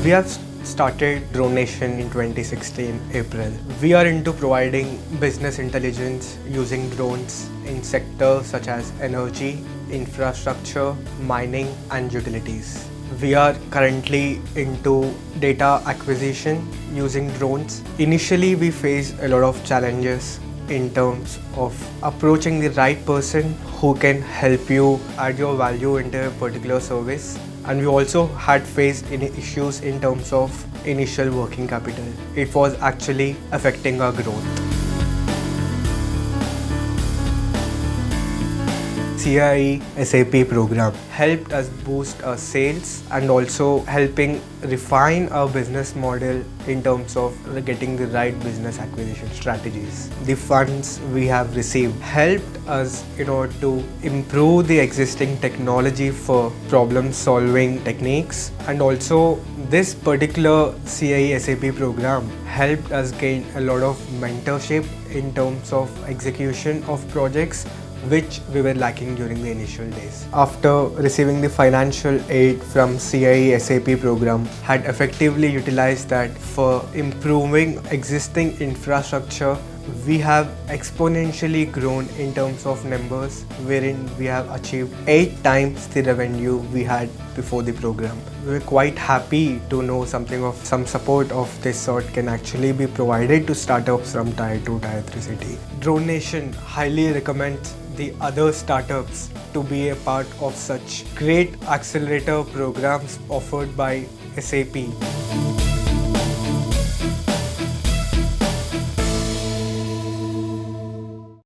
We have started Drone Nation in 2016 April. We are into providing business intelligence using drones in sectors such as energy, infrastructure, mining and utilities. We are currently into data acquisition using drones. Initially, we faced a lot of challenges in terms of approaching the right person who can help you add your value into a particular service. And we also had faced any issues in terms of initial working capital. It was actually affecting our growth. CIIE SAP program helped us boost our sales and also helping refine our business model in terms of getting the right business acquisition strategies. The funds we have received helped us in order to improve the existing technology for problem solving techniques, and also this particular CIIE SAP program helped us gain a lot of mentorship in terms of execution of projects which we were lacking during the initial days. After receiving the financial aid from CIIE SAP program, had effectively utilized that for improving existing infrastructure. We have exponentially grown in terms of numbers, wherein we have achieved 8 times the revenue we had before the program. We were quite happy to know some support of this sort can actually be provided to startups from Tier 2, Tier 3 city. Drone Nation highly recommends the other startups to be a part of such great accelerator programs offered by SAP.